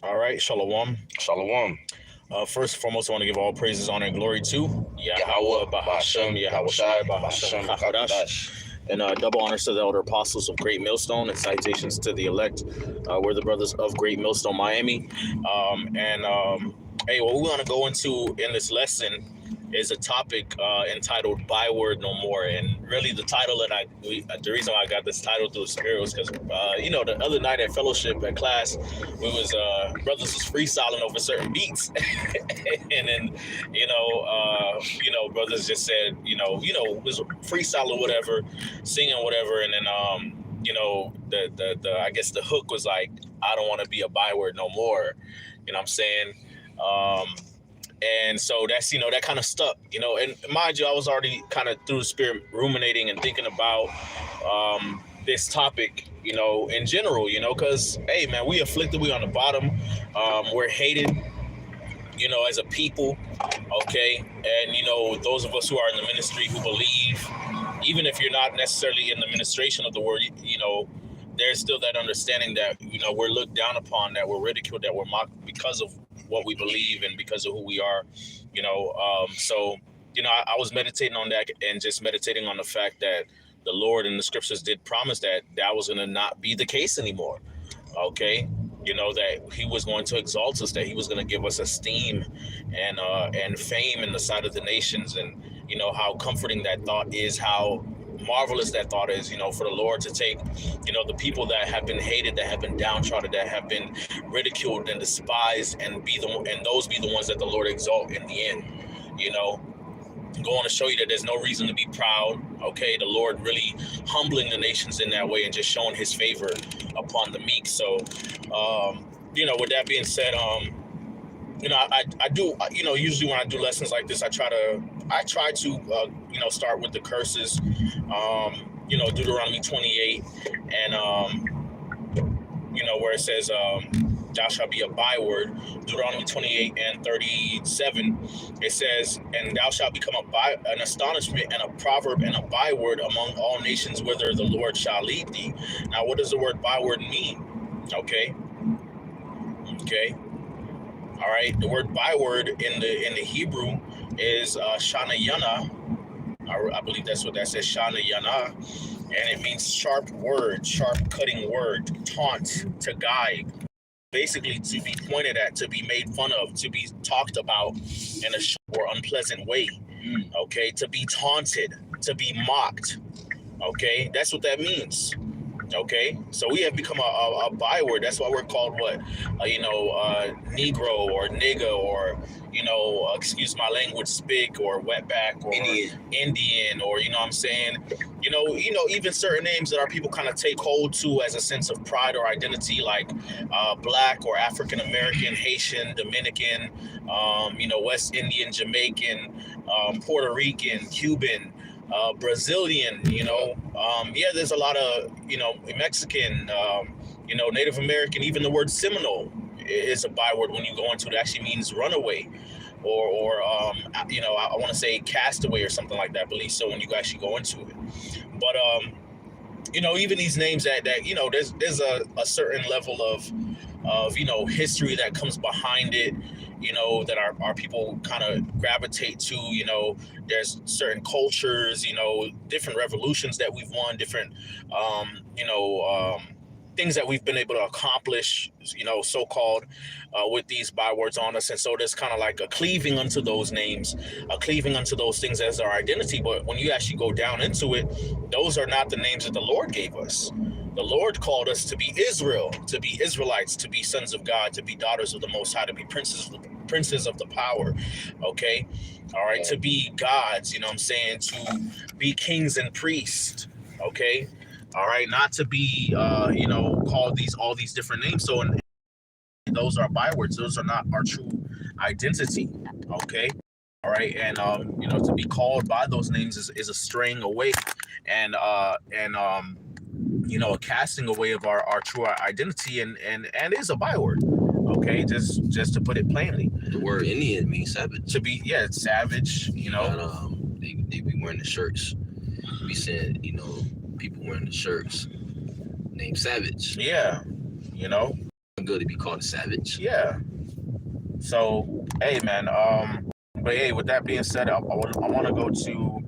All right, Shalom. Shalom. First and foremost, I want to give all praises, honor, and glory to Yahweh, Yahweh, Bahashem, Bahashem, Yahweh Shai, Yahushai, Bahashem, Bahashem, Hakodash, Hakodash. and double honors to the elder apostles of Great Millstone and citations to the elect. We're the brothers of Great Millstone, Miami. Hey, what we want to go into in this lesson is a topic entitled "Byword No More," and really the title that the reason why I got this title through the Spirit was because the other night at fellowship at class, we was brothers was freestyling over certain beats, and then brothers just said was freestyling whatever, singing whatever, and then the I guess the hook was like, I don't want to be a byword no more. You know what I'm saying? Um, and so that's that kind of stuck, and mind you, I was already kind of through the spirit ruminating and thinking about this topic, in general, because hey man, we afflicted, we on the bottom, we're hated, as a people, okay, and those of us who are in the ministry who believe, even if you're not necessarily in the ministration of the word, there's still that understanding that we're looked down upon, that we're ridiculed, that we're mocked because of what we believe and because of who we are, so I was meditating on that and just meditating on the fact that the Lord and the scriptures did promise that that was going to not be the case anymore. Okay, that He was going to exalt us, that He was going to give us esteem and fame in the sight of the nations, and how comforting that thought is, how marvelous that thought is, for the Lord to take, the people that have been hated, that have been downtrodden, that have been ridiculed and despised, and those be the ones that the Lord exalt in the end. Going to show you that there's no reason to be proud. Okay, the Lord really humbling the nations in that way and just showing His favor upon the meek. So, with that being said, I do, usually when I do lessons like this, I try to start with the curses, Deuteronomy 28, and where it says, thou shalt be a byword. Deuteronomy 28 and 37, it says, and thou shalt become an astonishment and a proverb and a byword among all nations whither the Lord shall lead thee. Now, what does the word byword mean? Okay. All right. The word byword in the Hebrew is shana yana. I believe that's what that says, shana yana, and it means sharp word, sharp cutting word, to taunt, to guide. Basically, to be pointed at, to be made fun of, to be talked about in a sharp or unpleasant way. Okay, to be taunted, to be mocked. Okay, that's what that means. Okay, so we have become a byword. That's why we're called what? Negro or nigga, or excuse my language, spick or wetback or Indian, or what I'm saying. Even certain names that our people kind of take hold to as a sense of pride or identity, like Black or African American, Haitian, Dominican, West Indian, Jamaican, Puerto Rican, Cuban. Brazilian, there's a lot of, Mexican, Native American. Even the word Seminole is a byword when you go into it. It actually means runaway, or I want to say castaway or something like that, I believe so, when you actually go into it. But even these names that there's a certain level of history that comes behind it, that our people kind of gravitate to. There's certain cultures, different revolutions that we've won, different things that we've been able to accomplish, so-called, with these bywords on us. And so there's kind of like a cleaving unto those names, a cleaving unto those things as our identity. But when you actually go down into it, those are not the names that the Lord gave us. The Lord called us to be Israel, to be Israelites, to be sons of God, to be daughters of the Most High, to be princes of the power. Okay. All right. To be gods, to be kings and priests. Okay. All right. Not to be, called all these different names. So those are bywords. Those are not our true identity. Okay. All right. And, to be called by those names is a straying away and a casting away of our true identity, and is a byword. Okay, just to put it plainly, the word Indian means savage. To be, it's savage. And, they be wearing the shirts. We said, people wearing the shirts named Savage. Yeah, good to be called a savage. Yeah. So, hey, man. But hey, with that being said, I want to go to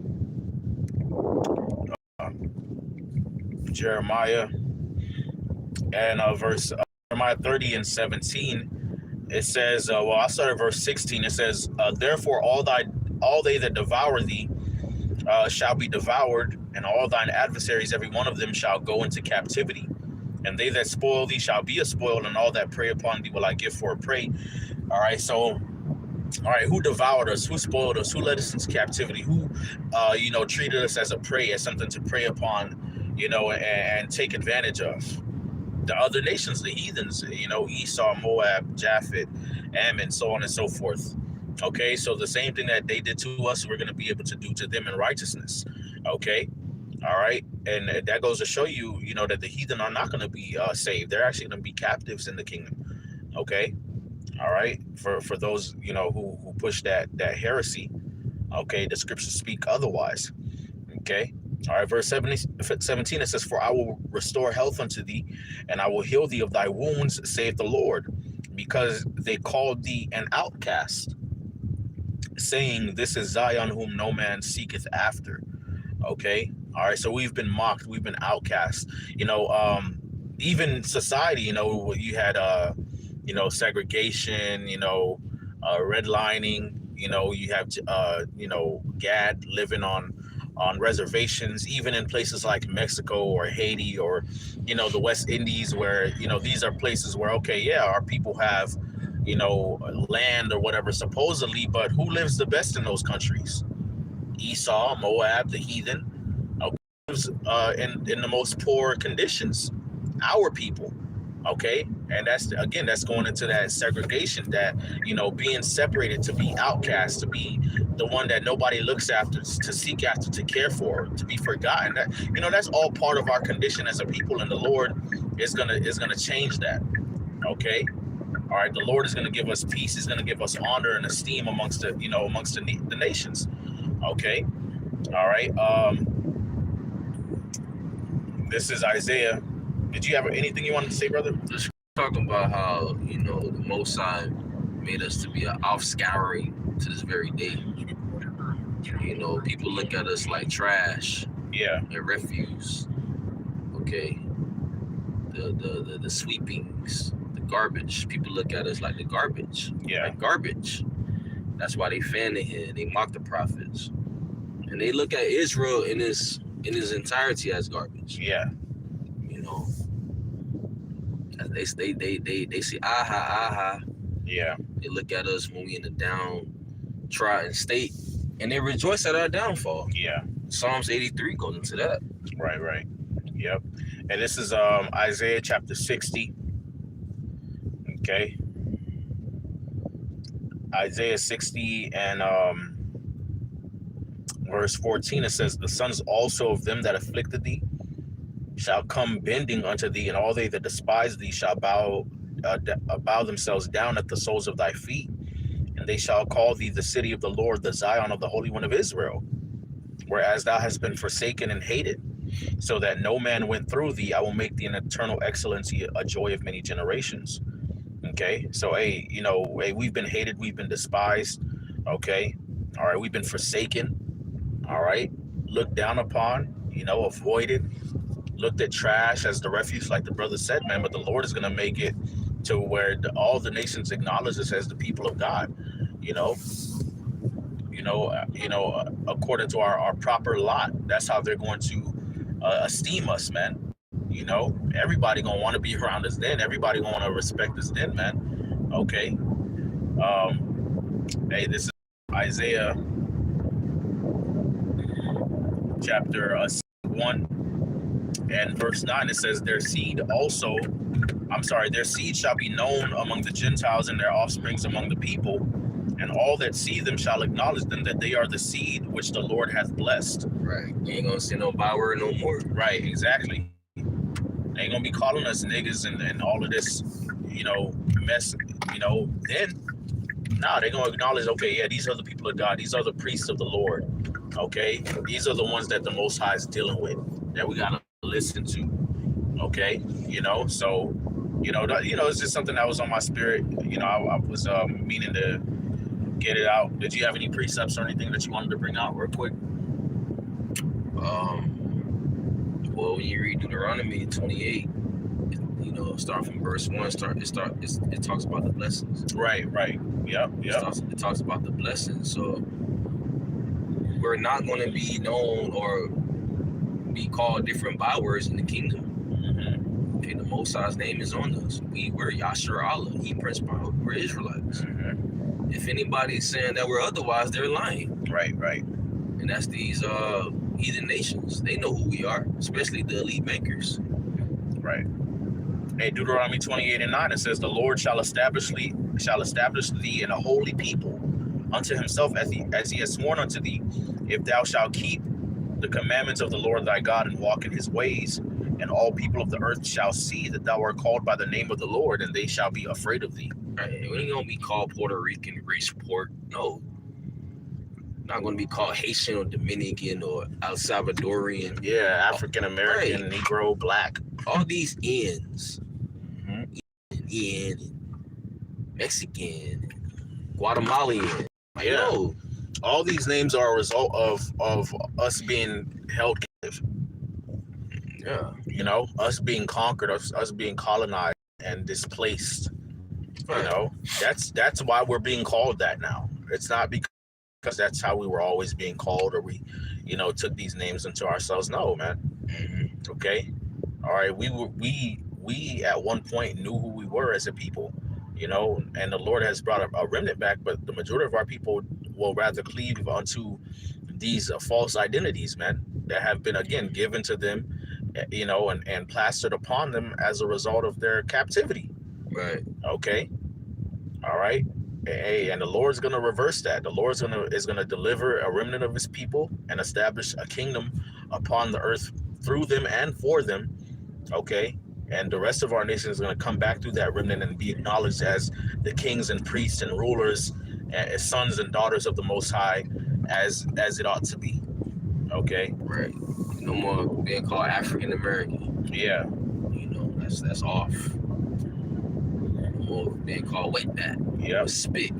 Jeremiah and verse Jeremiah 30 and 17. It says, well, I'll start at verse 16. It says, therefore all they that devour thee shall be devoured, and all thine adversaries, every one of them, shall go into captivity. And they that spoil thee shall be a spoil, and all that prey upon thee will I give for a prey. All right, so, all right, who devoured us? Who spoiled us? Who led us into captivity? Who, treated us as a prey, as something to prey upon, and take advantage of? The other nations, the heathens, Esau, Moab, Japheth, Ammon, so on and so forth. Okay, so the same thing that they did to us, we're going to be able to do to them in righteousness. Okay, all right, and that goes to show you, that the heathen are not going to be saved. They're actually going to be captives in the kingdom. Okay, all right, for those who push that heresy. Okay, the scriptures speak otherwise. Okay. All right, verse 17, it says, for I will restore health unto thee, and I will heal thee of thy wounds, saith the Lord, because they called thee an outcast, saying, this is Zion whom no man seeketh after. Okay. All right, so we've been mocked, we've been outcast. Even society, you had segregation, redlining, you have Gad living on reservations, even in places like Mexico or Haiti or the West Indies, where these are places where, okay, yeah, our people have land or whatever supposedly, but who lives the best in those countries? Esau, Moab, the heathen, lives in the most poor conditions. Our people. Okay, and that's going into that segregation, that being separated, to be outcast, to be the one that nobody looks after, to seek after, to care for, to be forgotten. That that's all part of our condition as a people, and the Lord is gonna change that. Okay, all right. The Lord is gonna give us peace. He's gonna give us honor and esteem amongst the nations. Okay, all right. This is Isaiah. Did you have anything you wanted to say, brother? Just talking about how, the Most High made us to be an offscouring to this very day. People look at us like trash. Yeah. And refuse. Okay. The sweepings, the garbage. People look at us like the garbage. Yeah. Like garbage. That's why they fan the head. They mock the prophets. And they look at Israel in his entirety as garbage. Yeah. They say aha. Yeah. They look at us when we in the downtrodden state, and they rejoice at our downfall. Yeah. Psalms 83 goes into that. Right. Yep. And this is Isaiah chapter 60. Okay. Isaiah 60 and verse 14, it says, the sons also of them that afflicted thee shall come bending unto thee, and all they that despise thee shall bow themselves down at the soles of thy feet, and they shall call thee the city of the Lord, the Zion of the Holy One of Israel. Whereas thou hast been forsaken and hated, so that no man went through thee, I will make thee an eternal excellency, a joy of many generations. Okay, so hey, we've been hated, we've been despised. Okay, all right, we've been forsaken. All right, looked down upon, avoided, looked at trash as the refuge, like the brother said, man. But the Lord is going to make it to where all the nations acknowledge us as the people of God, according to our proper lot. That's how they're going to esteem us, man. Everybody gonna want to be around us then. Everybody gonna want to respect us then, man. Okay. Hey, this is Isaiah chapter 1 and verse 9. It says, their seed shall be known among the Gentiles, and their offsprings among the people, and all that see them shall acknowledge them, that they are the seed which the Lord hath blessed. Right. You ain't gonna see no byword no more. Right, exactly. They ain't gonna be calling us niggas and all of this, mess, then. Nah, they're gonna acknowledge, okay, yeah, these are the people of God, these are the priests of the Lord. Okay, these are the ones that the Most High is dealing with, that we gotta listen to. Okay, so It's just something that was on my spirit. I was meaning to get it out. Did you have any precepts or anything that you wanted to bring out real quick? Well, when you read Deuteronomy 28, start from verse 1. It talks about the blessings. Right. Yep. It talks about the blessings. So we're not going to be known or be called different bywords in the kingdom. Mm-hmm. Okay, the Most High's name is on us. We're Yashar Allah. He principal. We're Israelites. Mm-hmm. If anybody's saying that we're otherwise, they're lying. Right. And that's these heathen nations. They know who we are, especially the elite bankers. Right. Hey, Deuteronomy 28:9, it says, "The Lord shall establish thee in a holy people unto himself, as he has sworn unto thee, if thou shalt keep the commandments of the Lord thy God and walk in his ways. And all people of the earth shall see that thou art called by the name of the Lord, and they shall be afraid of thee." Right. We ain't gonna be called Puerto Rican, race port. No. Not gonna be called Haitian or Dominican or El Salvadorian. Yeah, African American, right. Negro, black. All these ends. Mm-hmm. Indian, Mexican, Guatemalan. Yeah. All these names are a result of us being held captive. Yeah. Us being conquered, us being colonized and displaced. Right. That's why we're being called that now. It's not because that's how we were always being called, or we, took these names into ourselves. No, man. Mm-hmm. Okay. All right. We at one point knew who we were as a people, and the Lord has brought a remnant back, but the majority of our people will rather cleave unto these false identities, man, that have been, again, given to them, and plastered upon them as a result of their captivity. Right. Okay. All right. Hey, and the Lord's going to reverse that. The Lord's is going to deliver a remnant of his people and establish a kingdom upon the earth through them and for them. Okay. And the rest of our nation is going to come back through that remnant and be acknowledged as the kings and priests and rulers, as sons and daughters of the Most High, as it ought to be. Okay. Right. No more being called African American. Yeah. That's off. Or being called wetback. Yeah. Spick.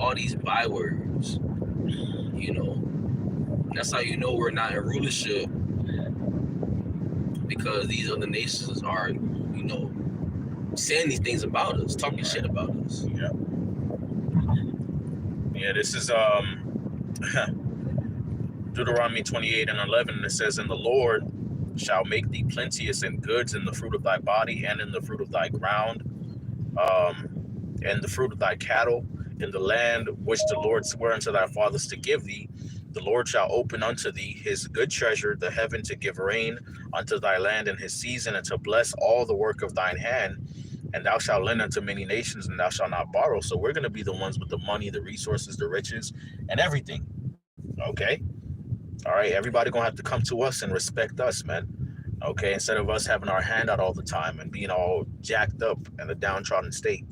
All these bywords. That's how we're not in rulership. Because these other nations are, saying these things about us, talking shit about us. Yeah. Yeah, this is Deuteronomy 28:11. It says, "And the Lord shall make thee plenteous in goods, in the fruit of thy body, and in the fruit of thy ground, and the fruit of thy cattle, in the land which the Lord sware unto thy fathers to give thee. The Lord shall open unto thee his good treasure, the heaven, to give rain unto thy land in his season, and to bless all the work of thine hand. And thou shalt lend unto many nations, and thou shalt not borrow." So we're going to be the ones with the money, the resources, the riches, and everything. Okay? All right? Everybody going to have to come to us and respect us, man. Okay? Instead of us having our hand out all the time and being all jacked up in a downtrodden state.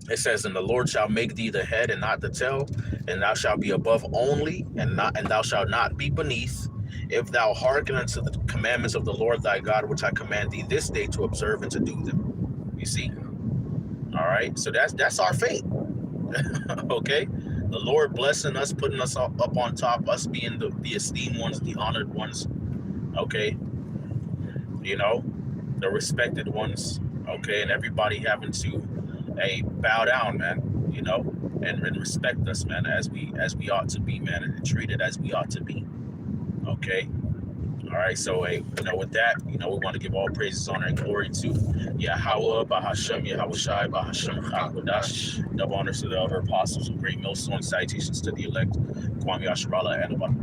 It says, "And the Lord shall make thee the head and not the tail, and thou shalt be above only, and thou shalt not be beneath, if thou hearken unto the commandments of the Lord thy God, which I command thee this day to observe and to do them." You see? All right. So that's our fate. Okay. The Lord blessing us, putting us up on top, us being the esteemed ones, the honored ones. Okay. The respected ones. Okay. And everybody having to bow down, man, and respect us, man, as we ought to be, man, and treated as we ought to be. Okay. All right. So, with that, we want to give all praises, honor, and glory to Yahweh, Bahashem, Yahushai, Bahashem, Chakodash. Double honors to the other apostles of great millstone, salutations to the elect, Kwame Asherala, and about the